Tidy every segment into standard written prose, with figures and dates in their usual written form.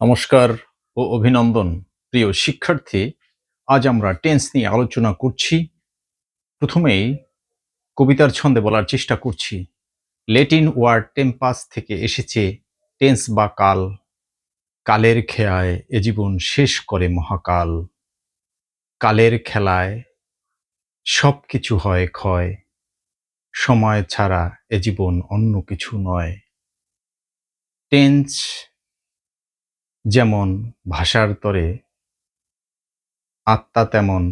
নমস্কার ও অভিনন্দন প্রিয় শিক্ষার্থী। আজ আমরা টেন্স নিয়ে আলোচনা করছি। প্রথমেই কবিতার ছন্দে বলার চেষ্টা করছি। ল্যাটিন ওয়ার্ড টেম্পাস থেকে এসেছে টেন্স বা কাল। কালের খেয়ায় এ জীবন শেষ করে মহাকাল। কালের খেলায় সব কিছু হয় ক্ষয়, সময় ছাড়া এ জীবন অন্য কিছু নয়। টেন্স যেমন ভাষার তরে, আত্মা তেমন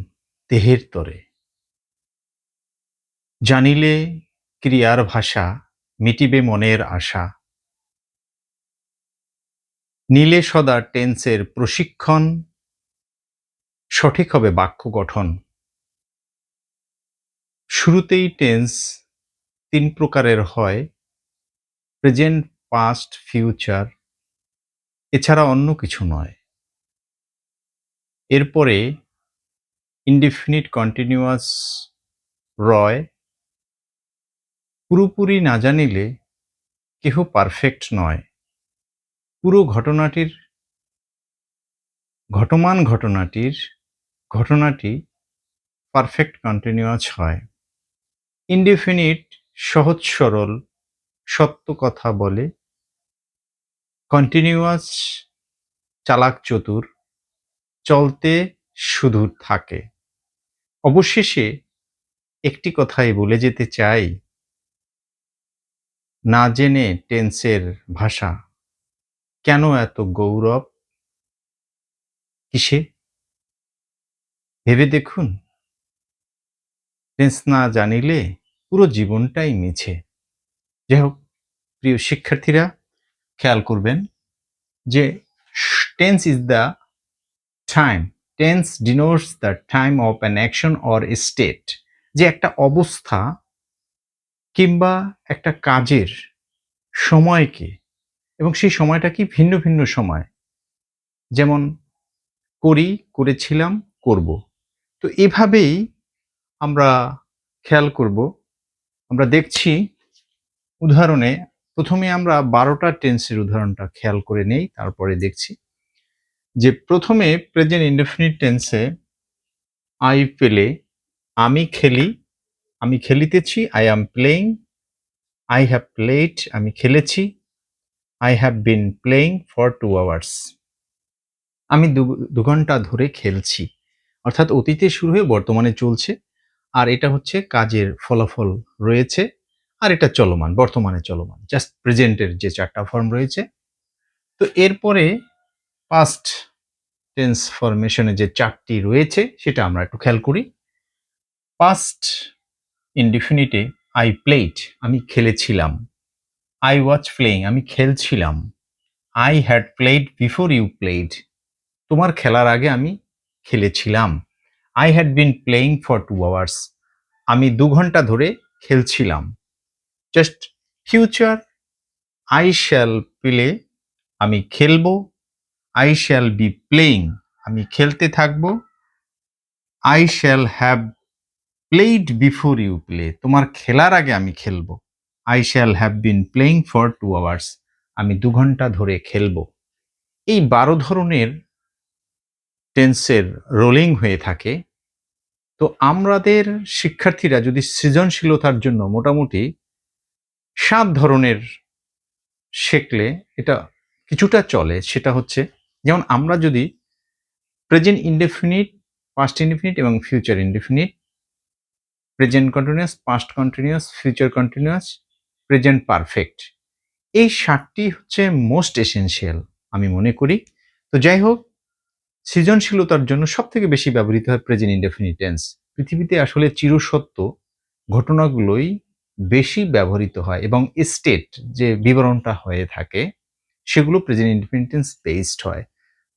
দেহের তরে। জানিলে ক্রিয়ার ভাষা, মিটিবে মনের আশা। নিলে সদা টেন্সের প্রশিক্ষণ, সঠিক হবে বাক্য গঠন। শুরুতেই টেন্স ৩ প্রকারের হয়: প্রেজেন্ট, পাস্ট, ফিউচার, এছাড়া অন্য কিছু নয়। এরপরে ইনডিফিনিট কন্টিনিউয়াস রয়। পুরোপুরি না জানিলে কেহ পারফেক্ট নয়। পুরো ঘটনাটি পারফেক্ট কন্টিনিউয়াস হয়। ইনডিফিনিট সহজ সরল, সত্য কথা বলে। কন্টিনিউয়াস চালাক চতুর, চলতে শুধু থাকে। অবশেষে একটি কথাই বলে যেতে চাই, না জেনে টেন্সের ভাষা কেন এত গৌরব? কিসে? ভেবে দেখুন। টেন্স না জানিলে পুরো জীবনটাই মিছে। যাই হোক, প্রিয় শিক্ষার্থীরা, খেয়াল করবেন যে tense is the time. Tense denotes the time of an action or state. যে একটা অবস্থা কিংবা একটা কাজের সময়কে, এবং সেই সময়টা কি ভিন্ন ভিন্ন সময়। যেমন করি, করেছিলাম, করব। তো এভাবেই আমরা খেয়াল করব। আমরা দেখছি উদাহরণে, প্রথমে আমরা ১২টা টেন্সের উদাহরণটা খেয়াল করে নেই, তারপরে দেখছি যে প্রথমে প্রেজেন্ট ইনডেফিনিট টেন্সে আই পেলে, আমি খেলি, আমি খেলিতেছি, I am playing. I have played, আমি খেলেছি। I have been playing for 2 hours. আমি ২ ঘন্টা ধরে খেলছি। অর্থাৎ অতীতে শুরু হয়ে বর্তমানে চলছে। আর এটা হচ্ছে কাজের ফলাফল রয়েছে। আর এটা চলমান, বর্তমানে চলমান। জাস্ট প্রেজেন্টের যে ৪ টা ফর্ম রয়েছে। তো এরপরে পাস্ট টেন্স ফরমেশনে যে ৪ টি রয়েছে সেটা আমরা একটু খেয়াল করি। পাস্ট ইনডিফিনিটে আই প্লেইড, আমি খেলেছিলাম। আই ওয়াজ প্লেইং, আমি খেলছিলাম। I had played before you played, তোমার খেলার আগে আমি খেলেছিলাম। I had been playing for 2 hours, আমি ২ ঘন্টা ধরে খেলছিলাম। Just future, I shall play, আমি খেলবো। আই শ্যাল বি প্লেইং, আমি খেলতে থাকবো। I shall have played before you play, তোমার খেলার আগে আমি খেলবো। I shall have been playing for 2 hours, আমি ২ ঘন্টা ধরে খেলবো। এই ১২ ধরনের টেন্সের রোলিং হয়ে থাকে। তো আমাদের শিক্ষার্থীরা যদি সৃজনশীলতার জন্য মোটামুটি ৭ ধরনের শেখলে এটা কিছুটা চলে। সেটা হচ্ছে, যেমন আমরা যদি প্রেজেন্ট ইনডেফিনিট, পাস্ট ইনডেফিনিট এবং future indefinite, present continuous, past continuous, future continuous, present perfect, এই ৭ টি হচ্ছে মোস্ট এসেনশিয়াল আমি মনে করি। তো যাই হোক, সৃজনশীলতার জন্য সবথেকে বেশি ব্যবহৃত হয় প্রেজেন্ট ইনডেফিনিট টেন্স। পৃথিবীতে আসলে চিরসত্য ঘটনাগুলোই বেশি ব্যবহৃত হয়, এবং স্টেট যে বিবরণটা হয়ে থাকে সেগুলো প্রেজেন্ট ইনডেফিনিট টেন্স বেসড হয়।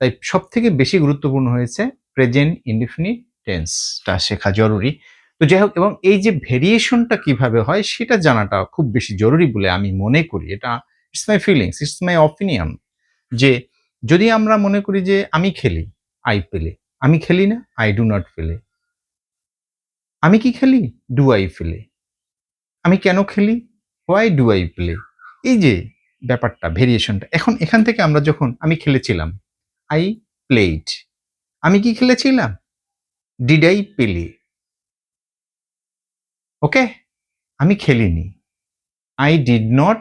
তাই সবথেকে বেশি গুরুত্বপূর্ণ হয়েছে প্রেজেন্ট ইনডেফিনিট টেন্সটা শেখা জরুরি। তো যাই হোক, এবং এই যে ভেরিয়েশনটা কিভাবে হয় সেটা জানাটা খুব বেশি জরুরি বলে আমি মনে করি। এটা it's my feelings, it's my opinion. যে যদি আমরা মনে করি যে আমি খেলি, আই প্লে, আমি খেলি না, আই ডু নট প্লে। আমি কি খেলি? Do I play. আমি কেন খেলি? Why do I play? এই যে ব্যাপারটা, ভেরিয়েশনটা। এখন এখান থেকে আমরা যখন আমি খেলেছিলাম, আই প্লেড। আমি কি খেলেছিলাম? Did I play? ওকে? আমি খেলিনি। I did not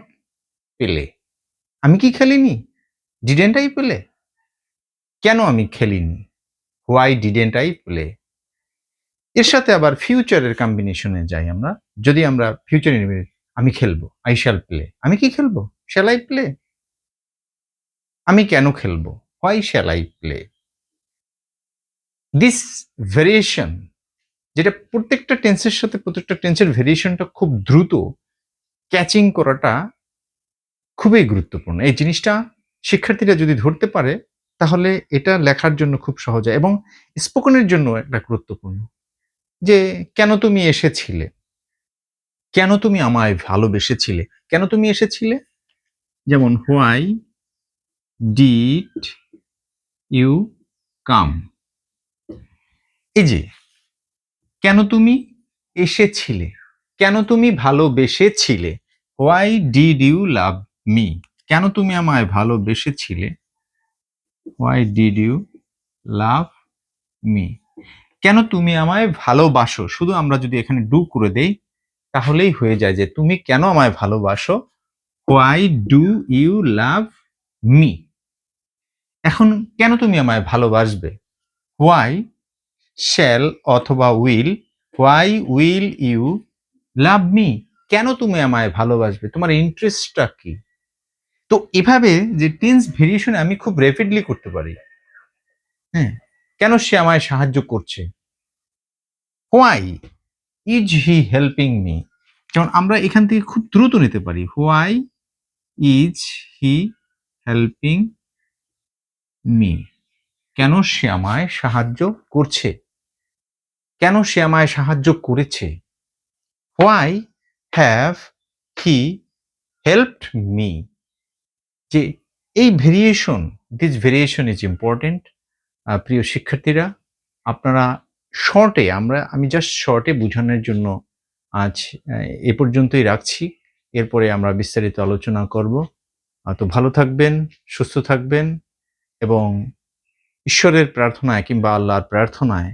play. আমি কি খেলিনি? Didn't I play? কেন আমি খেলিনি? Why didn't I play? এর সাথে আবার ফিউচারের কম্বিনেশনে যাই আমরা। যদি আমরা ফিউচার ইনডিফিনিট আমি খেলবো, আই শ্যাল প্লে। আমি কি খেলবো? Shall I play? আমি কেন খেলবো? Why shall I play? This variation, যেটা প্রত্যেকটা টেন্সের সাথে প্রত্যেকটা টেন্সের ভেরিয়েশনটা খুব দ্রুত ক্যাচিং করাটা খুবই গুরুত্বপূর্ণ। এই জিনিসটা শিক্ষার্থীরা যদি ধরতে পারে, তাহলে এটা লেখার জন্য খুব সহজ হয় এবং স্পোকেনের জন্য একটা গুরুত্বপূর্ণ। যে কেন তুমি এসেছিলে? কেন তুমি আমায় ভালোবেসেছিলে? কেন তুমি এসেছিলে? যেমন হোয়াই ডিড ইউ কাম? এই যে কেন তুমি এসেছিলে? কেন তুমি ভালোবেসেছিলে? Why did you love me? কেন তুমি আমায় ভালোবেসেছিলে? Why did you love me? কেন তুমি আমায় ভালোবাসো? শুধু আমরা যদি এখানে ডু করে দেই, তাহলেই হয়ে যায় যে তুমি কেন আমায় ভালোবাসো? Why do you love me? এখন কেন তুমি আমায় ভালোবাসবে? হোয়াই শ্যাল অথবা will, why will you love me? কেন তুমি আমায় ভালোবাসবে? তোমার ইন্টারেস্টটা কি? তো এভাবে যে টেন্স ভেরিয়েশন আমি খুব র্যাপিডলি করতে পারি। হ্যাঁ? কেন সে আমায় সাহায্য করছে? Why is he helping me? যেমন আমরা এখান থেকে খুব দ্রুত নিতে পারি। Why is he helping me? কেন সে আমায় সাহায্য করছে? কেন সে আমায় সাহায্য করেছে? Why have he helped me? যে এই variation, this variation is important. প্রিয় শিক্ষার্থীরা, আপনারা শর্টে আমি জাস্ট শর্টে বোঝানোর জন্য আজ এ পর্যন্তই রাখছি। এরপরে আমরা বিস্তারিত আলোচনা করব। তো ভালো থাকবেন, সুস্থ থাকবেন এবং ঈশ্বরের প্রার্থনায় কিংবা আল্লাহর প্রার্থনায়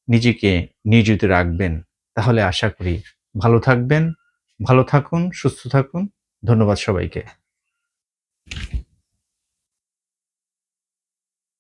নিজেকে নিয়োজিত রাখবেন। তাহলে আশা করি ভালো থাকবেন। ভালো থাকুন, সুস্থ থাকুন। ধন্যবাদ সবাইকে।